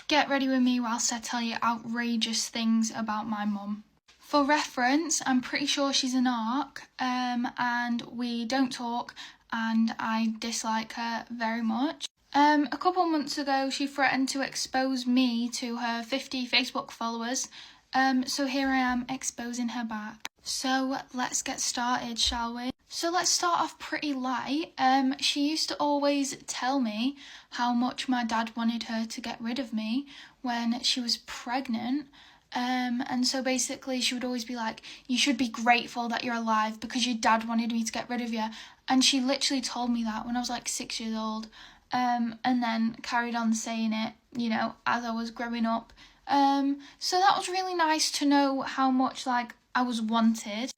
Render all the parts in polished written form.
Get ready with me whilst I tell you outrageous things about my mum. For reference, I'm pretty sure she's an arc, and we don't talk, and I dislike her very much. A couple months ago, she threatened to expose me to her 50 Facebook followers, so here I am exposing her back. So let's get started, shall we? So let's start off pretty light. She used to always tell me how much my dad wanted her to get rid of me when she was pregnant. And so basically she would always be like, you should be grateful that you're alive because your dad wanted me to get rid of you. And she literally told me that when I was like 6 years old, and then carried on saying it, you know, as I was growing up. So that was really nice to know how much like I was wanted.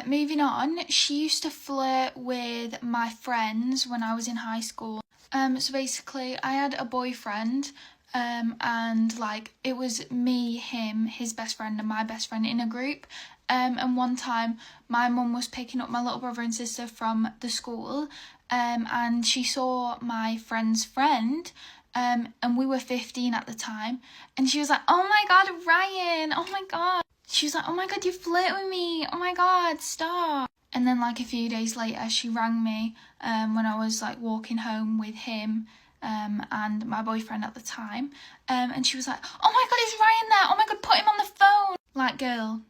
Moving on, she used to flirt with my friends when I was in high school. So basically I had a boyfriend, and like it was me, him, his best friend and my best friend in a group. And one time my mum was picking up my little brother and sister from the school, and she saw my friend's friend, and we were 15 at the time, and she was like, oh my god, Ryan, oh my god. She was like, oh my god, you flirt with me, oh my god, stop. And then like a few days later she rang me when I was like walking home with him and my boyfriend at the time, and she was like, oh my god, is Ryan there, oh my god, put him on the phone. Like, girl,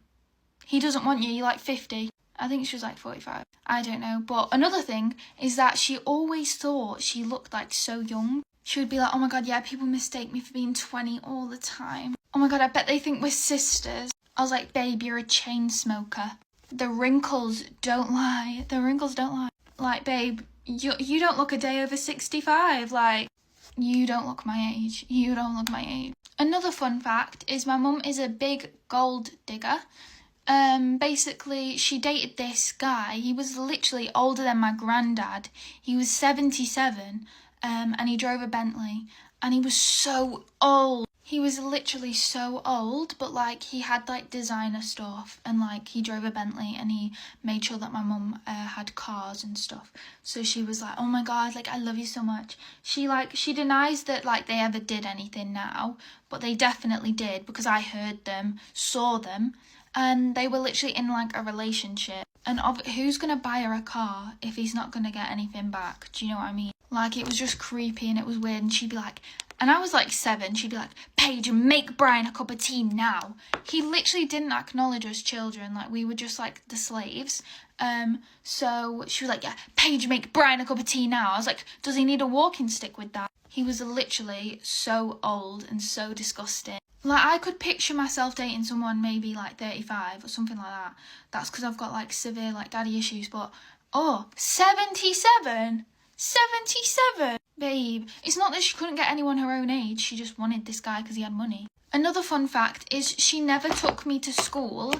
he doesn't want you, you're like 50. I think she was like 45. I don't know. But another thing is that she always thought she looked like so young. She would be like, oh my god, yeah, people mistake me for being 20 all the time. Oh my god, I bet they think we're sisters. I was like, babe, you're a chain smoker. The wrinkles don't lie. The wrinkles don't lie. Like, babe, you don't look a day over 65. Like, you don't look my age. You don't look my age. Another fun fact is my mum is a big gold digger. Basically, she dated this guy. He was literally older than my granddad. He was 77, and he drove a Bentley, and he was so old. He was literally so old, but like he had like designer stuff, and like he drove a Bentley, and he made sure that my mum had cars and stuff. So she was like, oh my god, like I love you so much. She denies that like they ever did anything now, but they definitely did because I heard them, saw them. And they were literally in like a relationship. And who's gonna buy her a car if he's not gonna get anything back? Do you know what I mean? Like, it was just creepy and it was weird. And she'd be like, and I was like 7, she'd be like, Paige, make Brian a cup of tea now. He literally didn't acknowledge us children. Like, we were just like the slaves. So she was like, yeah, Paige, make Brian a cup of tea now. I was like, does he need a walking stick with that? He was literally so old and so disgusting. Like, I could picture myself dating someone maybe like 35 or something like that. That's because I've got like severe like daddy issues. But, 77? 77? Babe, it's not that she couldn't get anyone her own age. She just wanted this guy because he had money. Another fun fact is she never took me to school.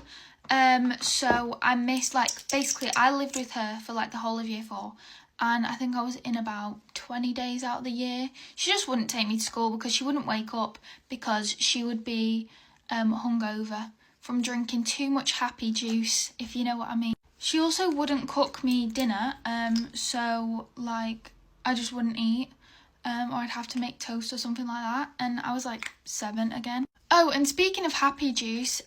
So I missed, like, basically I lived with her for like the whole of year 4. And I think I was in about 20 days out of the year. She just wouldn't take me to school because she wouldn't wake up because she would be hungover from drinking too much happy juice, if you know what I mean. She also wouldn't cook me dinner, so like I just wouldn't eat, or I'd have to make toast or something like that. And I was like 7 again. Oh, and speaking of happy juice,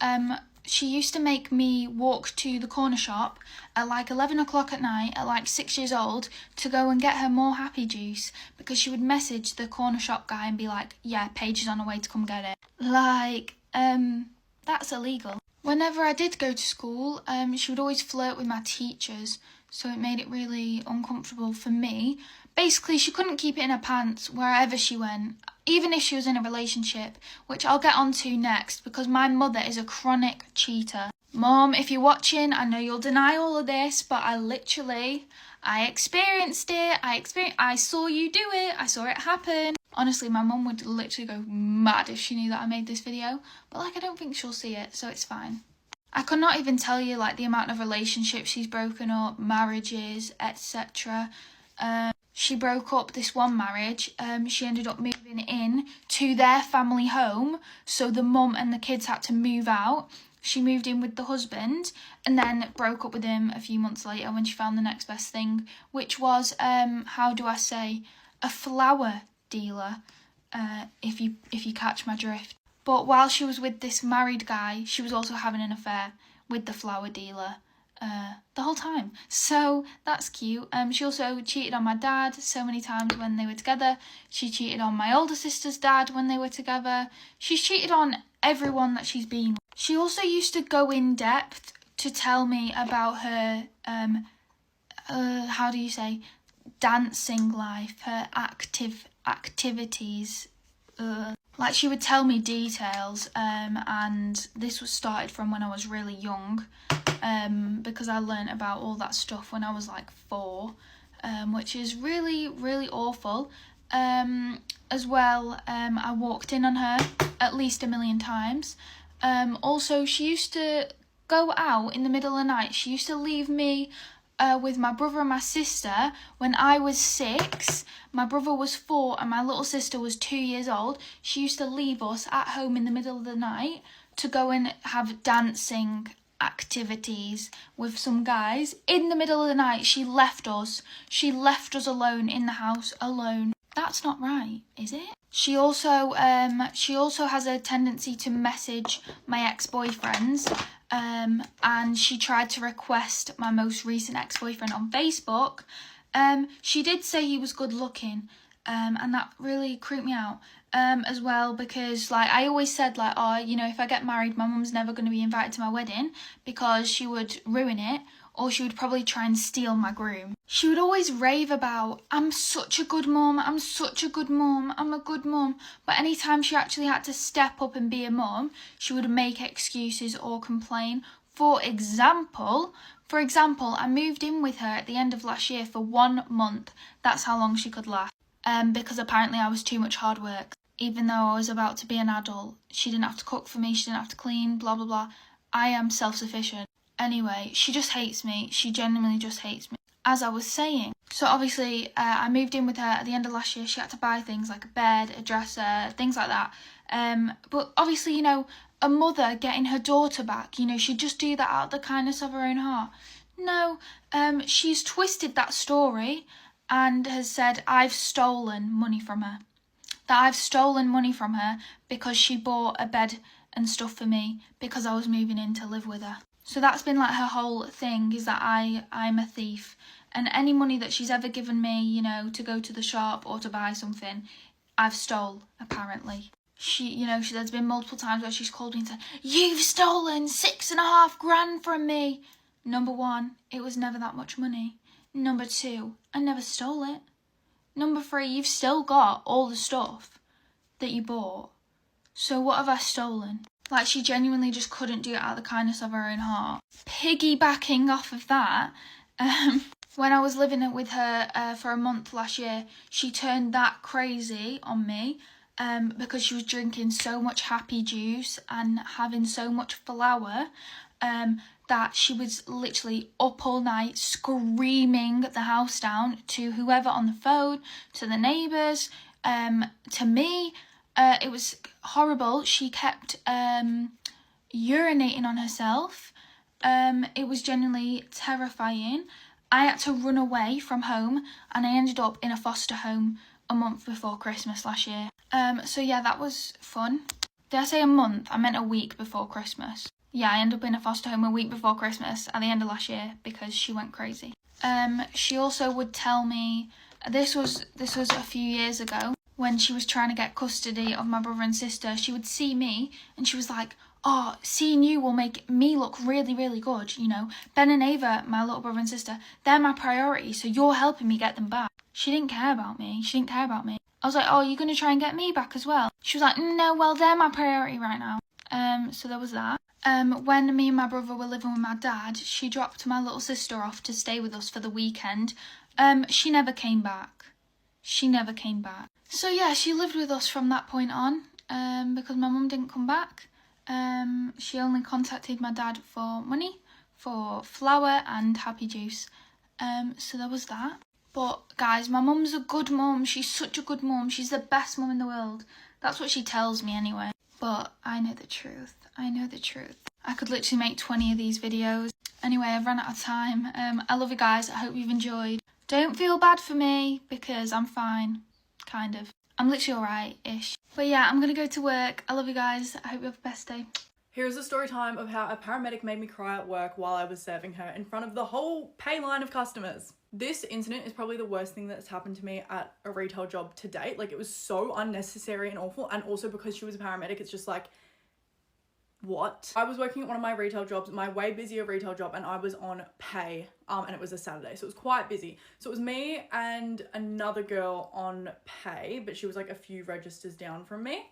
she used to make me walk to the corner shop at like 11 o'clock at night at like 6 years old to go and get her more happy juice because she would message the corner shop guy and be like, yeah, Paige is on her way to come get it. Like, that's illegal. Whenever I did go to school, she would always flirt with my teachers, so it made it really uncomfortable for me. Basically, she couldn't keep it in her pants wherever she went, even if she was in a relationship, which I'll get onto next because my mother is a chronic cheater. Mom, if you're watching, I know you'll deny all of this, but I experienced it. I saw you do it. I saw it happen. Honestly, my mum would literally go mad if she knew that I made this video, but like I don't think she'll see it, so it's fine. I could not even tell you like the amount of relationships she's broken up, marriages, etc. She broke up this one marriage. She ended up moving in to their family home, so the mum and the kids had to move out. She moved in with the husband and then broke up with him a few months later when she found the next best thing, which was, how do I say, a flower dealer. if you catch my drift. But while she was with this married guy, she was also having an affair with the flower dealer the whole time. So that's cute. She also cheated on my dad so many times when they were together. She cheated on my older sister's dad when they were together. She's cheated on everyone that she's been with. She also used to go in depth to tell me about her, how do you say, dancing life, her activities. Like, she would tell me details, and this was started from when I was really young, because I learnt about all that stuff when I was like 4, which is really, really awful. As well, I walked in on her at least 1,000,000 times. Also, she used to go out in the middle of the night. She used to leave me with my brother and my sister when I was 6. My brother was 4 and my little sister was 2 years old. She used to leave us at home in the middle of the night to go and have dancing activities with some guys. In the middle of the night, she left us. She left us alone in the house, alone. That's not right, is it? She also has a tendency to message my ex-boyfriends, and she tried to request my most recent ex-boyfriend on Facebook. She did say he was good looking, and that really creeped me out, as well, because like I always said, like, oh, you know, if I get married, my mum's never going to be invited to my wedding because she would ruin it, or she would probably try and steal my groom. She would always rave about, I'm such a good mum, I'm such a good mum, I'm a good mum. But anytime she actually had to step up and be a mum, she would make excuses or complain. For example, I moved in with her at the end of last year for 1 month. That's how long she could last. Because apparently I was too much hard work. Even though I was about to be an adult, she didn't have to cook for me, she didn't have to clean, blah, blah, blah. I am self-sufficient. Anyway, she just hates me. She genuinely just hates me. As I was saying, so obviously I moved in with her at the end of last year. She had to buy things like a bed, a dresser, things like that. But obviously, you know, a mother getting her daughter back, you know, she'd just do that out of the kindness of her own heart. No, she's twisted that story and has said I've stolen money from her. That I've stolen money from her because she bought a bed and stuff for me because I was moving in to live with her. So that's been like her whole thing, is that I'm a thief. And any money that she's ever given me, you know, to go to the shop or to buy something, I've stole, apparently. There's been multiple times where she's called me and said, you've stolen 6.5 grand from me. Number 1, it was never that much money. Number 2, I never stole it. Number 3, you've still got all the stuff that you bought. So what have I stolen? Like, she genuinely just couldn't do it out of the kindness of her own heart. Piggybacking off of that, when I was living with her for a month last year, she turned that crazy on me because she was drinking so much happy juice and having so much flour that she was literally up all night screaming the house down to whoever on the phone, to the neighbours, to me. It was horrible. She kept urinating on herself. It was genuinely terrifying. I had to run away from home and I ended up in a foster home a month before Christmas last year. So yeah, that was fun. Did I say a month? I meant a week before Christmas. Yeah, I ended up in a foster home a week before Christmas at the end of last year because she went crazy. She also would tell me, this was a few years ago, when she was trying to get custody of my brother and sister, she would see me and she was like, oh, seeing you will make me look really, really good, you know. Ben and Ava, my little brother and sister, they're my priority, so you're helping me get them back. She didn't care about me. I was like, oh, you're going to try and get me back as well? She was like, no, well, they're my priority right now. So there was that. When me and my brother were living with my dad, she dropped my little sister off to stay with us for the weekend. She never came back. So yeah, she lived with us from that point on, because my mum didn't come back. She only contacted my dad for money, for flour and happy juice. So there was that. But guys, my mum's a good mum. She's such a good mum. She's the best mum in the world. That's what she tells me anyway. But I know the truth. I could literally make 20 of these videos. Anyway, I've run out of time. I love you guys. I hope you've enjoyed. Don't feel bad for me because I'm fine. Kind of. I'm literally alright-ish. But yeah, I'm gonna go to work. I love you guys. I hope you have the best day. Here's a story time of how a paramedic made me cry at work while I was serving her in front of the whole pay line of customers. This incident is probably the worst thing that's happened to me at a retail job to date. Like, it was so unnecessary and awful, and also because she was a paramedic, it's just like, what? I was working at one of my retail jobs, my way busier retail job, and I was on pay, and it was a Saturday, so it was quite busy. So it was me and another girl on pay, but she was like a few registers down from me,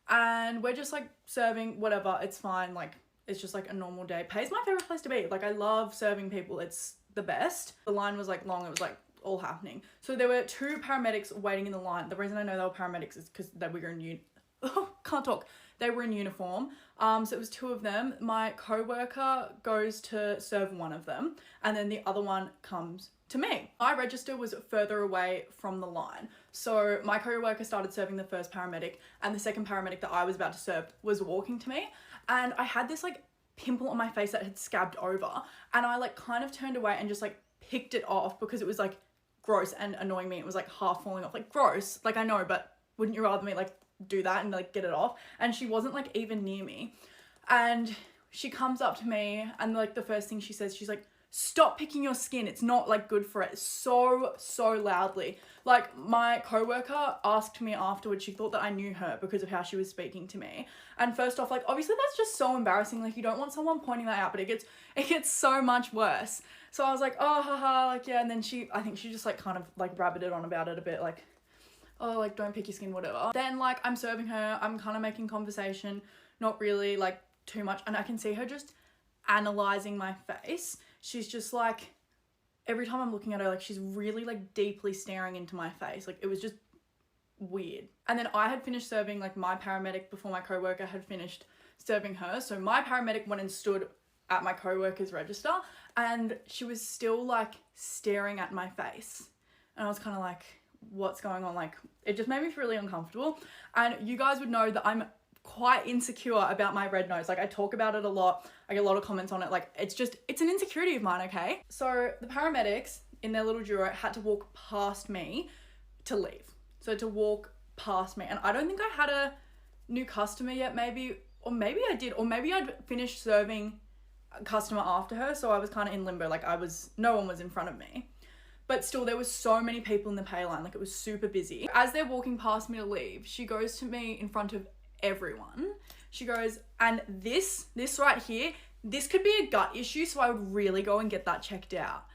and we're just like serving whatever, it's fine, like it's just like a normal day. Pay's my favorite place to be. Like, I love serving people, it's the best. The line was like long, it was like all happening. So there were 2 paramedics waiting in the line. The reason I know they were paramedics is because they were in can't talk. They were in uniform. So it was 2 of them. My co-worker goes to serve one of them, and then the other one comes to me. My register was further away from the line. So my co-worker started serving the first paramedic, and the second paramedic that I was about to serve was walking to me. And I had this like pimple on my face that had scabbed over, and I like kind of turned away and just like picked it off because it was like gross and annoying me. It was like half falling off. Like, gross. Like, I know, but wouldn't you rather me like do that and like get it off? And she wasn't like even near me, and she comes up to me, and like the first thing she says, she's like, stop picking your skin, it's not like good for it, so loudly. Like, my co-worker asked me afterwards, she thought that I knew her because of how she was speaking to me. And first off, like, obviously that's just so embarrassing, like you don't want someone pointing that out, but it gets so much worse. So I was like, oh haha, like yeah. And then I think she just like kind of like rabbited on about it a bit, like, oh, like, don't pick your skin, whatever. Then like I'm serving her, I'm kind of making conversation, not really like too much, and I can see her just analyzing my face. She's just like, every time I'm looking at her, like she's really like deeply staring into my face. Like, it was just weird. And then I had finished serving like my paramedic before my co-worker had finished serving her. So my paramedic went and stood at my co-worker's register, and she was still like staring at my face. And I was kind of like, what's going on? Like, it just made me feel really uncomfortable. And you guys would know that I'm quite insecure about my red nose. Like, I talk about it a lot, I get a lot of comments on it. Like, it's an insecurity of mine, okay? So the paramedics in their little duo had to walk past me to leave. So to walk past me, and I don't think I had a new customer yet, maybe I did, or maybe I'd finished serving a customer after her, so I was kind of in limbo. Like, no one was in front of me. But still, there was so many people in the pay line, like it was super busy. As they're walking past me to leave, she goes to me in front of everyone. She goes, and this right here, this could be a gut issue, so I would really go and get that checked out.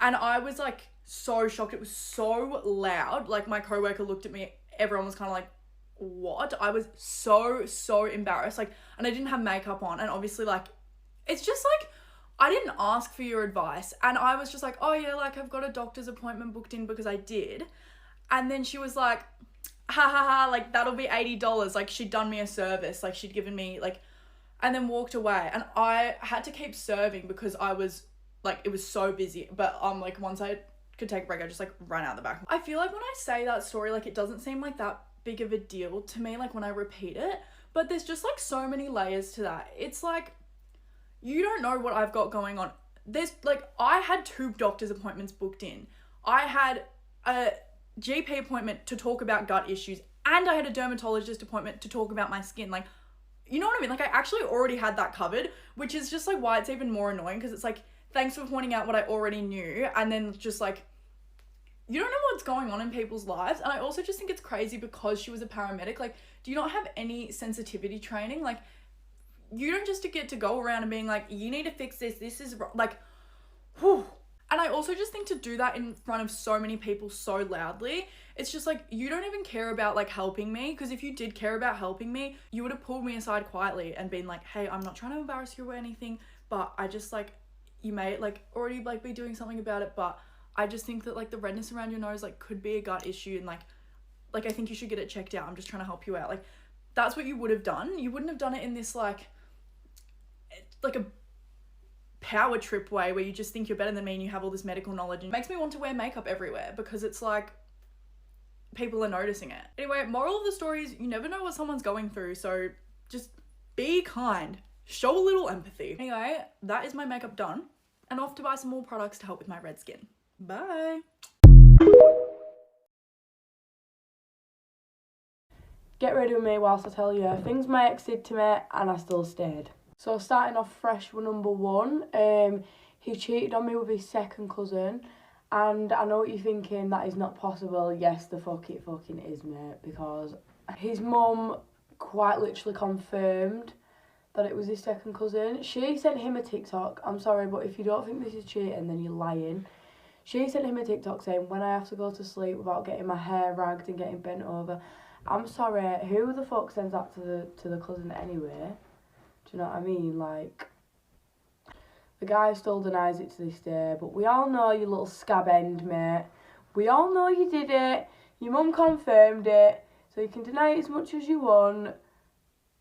And I was like so shocked. It was so loud. Like, my co-worker looked at me, everyone was kind of like, what? I was so embarrassed. Like, and I didn't have makeup on, and obviously like, it's just like, I didn't ask for your advice, and I was just like, oh yeah, like I've got a doctor's appointment booked in because I did. And then she was like, ha ha ha, like that'll be $80. Like, she'd done me a service, like she'd given me like, and then walked away. And I had to keep serving because I was like, it was so busy. But like, once I could take a break, I just like ran out the back. I feel like when I say that story, like it doesn't seem like that big of a deal to me, like when I repeat it, but there's just like so many layers to that. It's like, you don't know what I've got going on. There's like, I had 2 doctor's appointments booked in. I had a GP appointment to talk about gut issues, and I had a dermatologist appointment to talk about my skin. Like, you know what I mean? Like, I actually already had that covered, which is just like why it's even more annoying, because it's like, thanks for pointing out what I already knew, and then just like, you don't know what's going on in people's lives. And I also just think it's crazy because she was a paramedic. Like, do you not have any sensitivity training? Like, you don't just get to go around and being like, you need to fix this is wrong. Like, whew. And I also just think to do that in front of so many people so loudly, it's just like, you don't even care about like helping me. Because if you did care about helping me, you would have pulled me aside quietly and been like, hey, I'm not trying to embarrass you or anything, but I just like, you may like already like be doing something about it, but I just think that like the redness around your nose like could be a gut issue, and like I think you should get it checked out. I'm just trying to help you out. Like, that's what you would have done. You wouldn't have done it in this like a power trip way where you just think you're better than me and you have all this medical knowledge. And it makes me want to wear makeup everywhere because it's like, people are noticing it. Anyway, moral of the story is, you never know what someone's going through, so just be kind, show a little empathy. Anyway, that is my makeup done, and off to buy some more products to help with my red skin. Bye. Get ready with me whilst I tell you things my ex did to me and I still stayed. So starting off fresh with number one, he cheated on me with his second cousin. And I know what you're thinking, that is not possible. Yes, the fuck it fucking is, mate, because his mum quite literally confirmed that it was his second cousin. She sent him a TikTok. I'm sorry, but if you don't think this is cheating, then you're lying. She sent him a TikTok saying, when I have to go to sleep without getting my hair ragged and getting bent over. I'm sorry, who the fuck sends that to the cousin anyway? Do you know what I mean? Like, the guy still denies it to this day, but we all know you little scab end, mate. We all know you did it. Your mum confirmed it, so you can deny it as much as you want.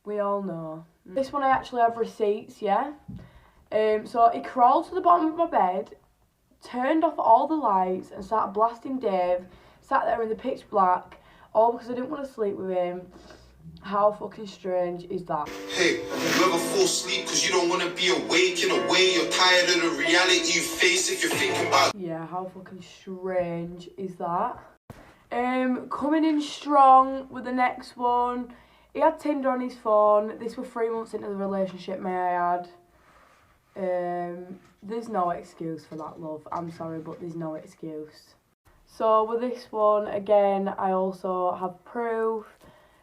We all know. This one I actually have receipts, yeah? So he crawled to the bottom of my bed, turned off all the lights and started blasting Dave, sat there in the pitch black, all because I didn't want to sleep with him. How fucking strange is that? Hey, you ever fall asleep because you don't want to be awake in a way? You're tired of the reality you face if you're thinking about... Yeah, how fucking strange is that? Coming in strong with the next one. He had Tinder on his phone. This was 3 months into the relationship, may I add. There's no excuse for that, love. I'm sorry, but there's no excuse. So with this one, again, I also have proof.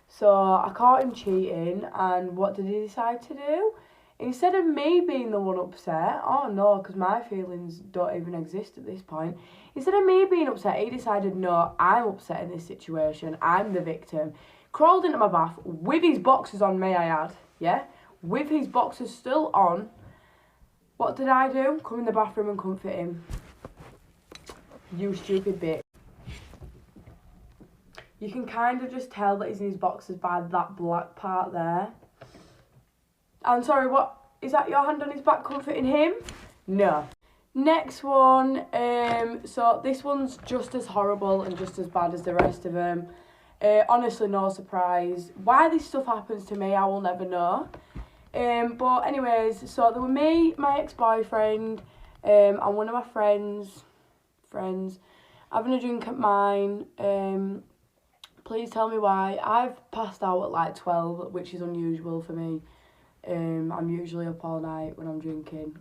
So I caught him cheating, and what did he decide to do? Instead of me being the one upset, oh no, because my feelings don't even exist at this point. Instead of me being upset, he decided, no, I'm upset in this situation. I'm the victim. Crawled into my bath with his boxers on, may I add, yeah? With his boxers still on. What did I do? Come in the bathroom and comfort him. You stupid bitch. You can kind of just tell that he's in his boxers by that black part there. I'm sorry, what? Is that your hand on his back comforting him? No. Next one, so this one's just as horrible and just as bad as the rest of them. Honestly, no surprise. Why this stuff happens to me, I will never know. But anyways, so there were me, my ex-boyfriend, and one of my friends having a drink at mine. Please tell me why. I've passed out at like 12, which is unusual for me. I'm usually up all night when I'm drinking.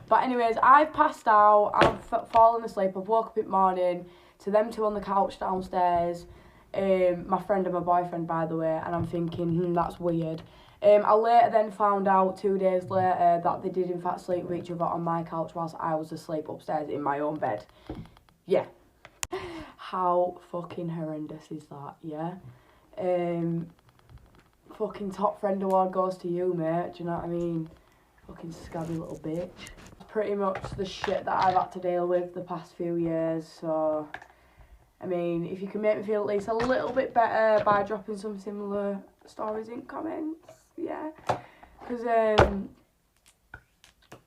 But anyways, I've passed out, I've fallen asleep, I've woke up in the morning to them two on the couch downstairs, my friend and my boyfriend, by the way, and I'm thinking, that's weird. I later then found out 2 days later that they did in fact sleep with each other on my couch whilst I was asleep upstairs in my own bed. Yeah. How fucking horrendous is that, yeah? Fucking top friend award goes to you, mate, do you know what I mean? Fucking scabby little bitch. Pretty much the shit that I've had to deal with the past few years, so... I mean, if you can make me feel at least a little bit better by dropping some similar stories in comments, yeah. Because,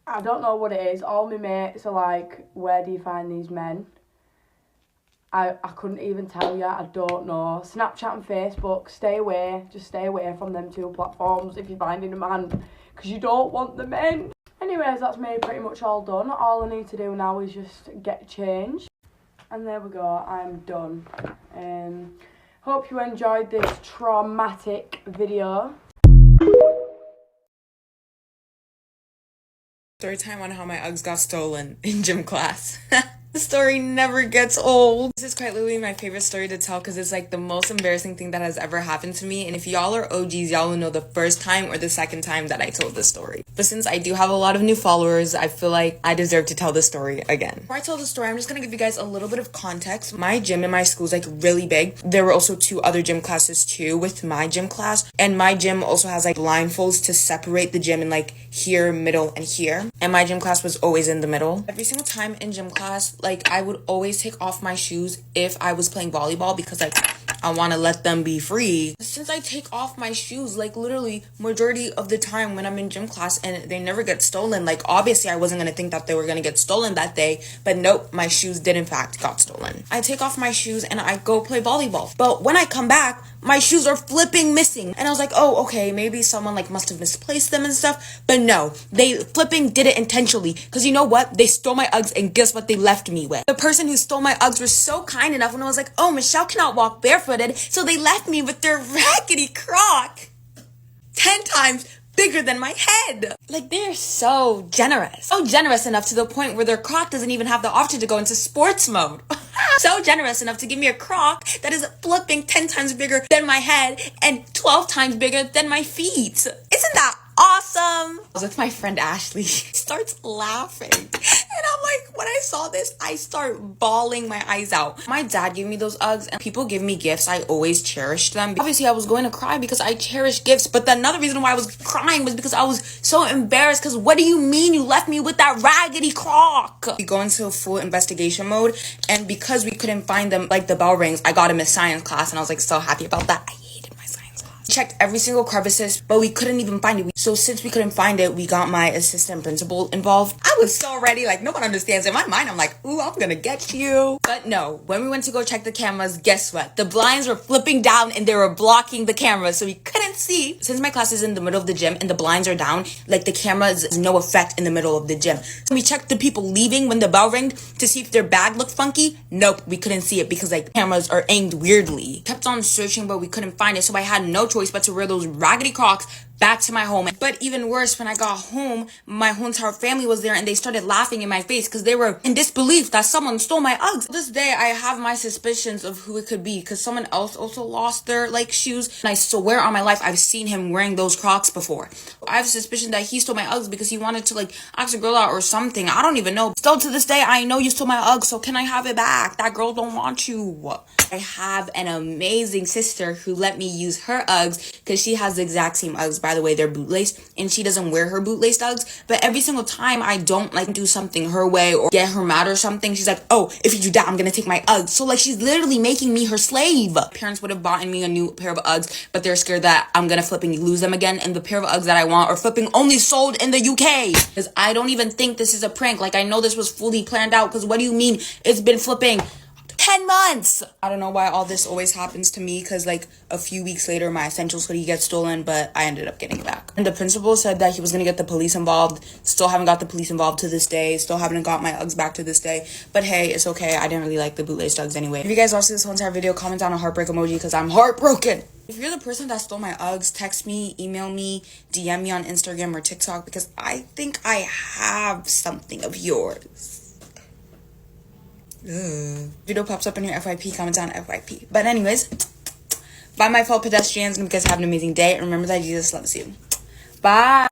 I don't know what it is. All my mates are like, where do you find these men? I couldn't even tell you, I don't know. Snapchat and Facebook, stay away. Just stay away from them two platforms if you're finding a man. Because you don't want the men. Anyways, that's me pretty much all done. All I need to do now is just get changed. And there we go, I'm done. Hope you enjoyed this traumatic video. Story time on how my Uggs got stolen in gym class. The story never gets old. This is quite literally my favorite story to tell because it's like the most embarrassing thing that has ever happened to me. And if y'all are OGs, y'all will know the first time or the second time that I told this story. But since I do have a lot of new followers, I feel like I deserve to tell this story again. Before I tell the story, I'm just gonna give you guys a little bit of context. My gym in my school is like really big. There were also 2 other gym classes too with my gym class. And my gym also has like blindfolds to separate the gym in like here, middle, and here. And my gym class was always in the middle. Every single time in gym class, like I would always take off my shoes if I was playing volleyball because like I want to let them be free. Since I take off my shoes like literally majority of the time when I'm in gym class and they never get stolen, like obviously I wasn't going to think that they were going to get stolen that day, but nope, my shoes did in fact got stolen. I take off my shoes and I go play volleyball, but when I come back my shoes are flipping missing. And I was like, oh, okay, maybe someone like must have misplaced them and stuff. But no, they flipping did it intentionally. Because you know what? They stole my Uggs and guess what they left me with? The person who stole my Uggs was so kind enough when I was like, oh, Michelle cannot walk barefoot. barefooted, so they left me with their raggedy croc 10 times bigger than my head. Like, they're so generous. So generous enough to the point where their croc doesn't even have the option to go into sports mode. So generous enough to give me a croc that is flipping 10 times bigger than my head and 12 times bigger than my feet. Isn't that awesome? I was with my friend Ashley. She starts laughing. And I'm like, when I saw this, I start bawling my eyes out. My dad gave me those Uggs, and people give me gifts. I always cherish them. Obviously, I was going to cry because I cherish gifts, but another reason why I was crying was because I was so embarrassed, because what do you mean you left me with that raggedy croc? We go into full investigation mode, and because we couldn't find them, like the bell rings, I got a Miss Science class, and I was like so happy about that. I hated my science class. We checked every single crevices, but we couldn't even find it. So since we couldn't find it, we got my assistant principal involved. I was so ready, like no one understands. In my mind, I'm like, ooh, I'm gonna get you. But no, when we went to go check the cameras, guess what? The blinds were flipping down and they were blocking the cameras, so we couldn't see. Since my class is in the middle of the gym and the blinds are down, like the cameras is no effect in the middle of the gym. So we checked the people leaving when the bell rang to see if their bag looked funky. Nope, we couldn't see it because like cameras are aimed weirdly. Kept on searching, but we couldn't find it, so I had no choice but to wear those raggedy Crocs back to my home. But even worse, when I got home, my whole entire family was there and they started laughing in my face because they were in disbelief that someone stole my Uggs. To this day, I have my suspicions of who it could be because someone else also lost their like shoes, and I swear on my life I've seen him wearing those Crocs before. I have a suspicion that he stole my Uggs because he wanted to like ask a girl out or something. I don't even know. Still to this day, I know you stole my Uggs, so can I have it back? That girl don't want you. I have an amazing sister who let me use her Uggs because she has the exact same Uggs. By the way, they're bootlace, and she doesn't wear her bootlace Uggs. But every single time I don't like do something her way or get her mad or something, she's like, oh, if you do that, I'm gonna take my Uggs. So like she's literally making me her slave. Parents would have bought me a new pair of Uggs, but they're scared that I'm gonna flipping lose them again. And the pair of Uggs that I want are flipping only sold in the UK. Because I don't even think this is a prank. Like I know this was fully planned out. Because what do you mean it's been flipping 10 months? I don't know why all this always happens to me, because like a few weeks later my essentials hoodie gets stolen, but I ended up getting it back. And the principal said that he was gonna get the police involved. Still haven't got the police involved to this day. Still haven't got my Uggs back to this day. But hey, it's okay. I didn't really like the bootlace Uggs anyway. If you guys watched this whole entire video, comment down a heartbreak emoji because I'm heartbroken. If you're the person that stole my Uggs, text me, email me, DM me on Instagram or TikTok, because I think I have something of yours. Video pops up in your FYP, comment down FYP. But anyways, bye my fellow pedestrians, and you guys have an amazing day, and remember that Jesus loves you. Bye.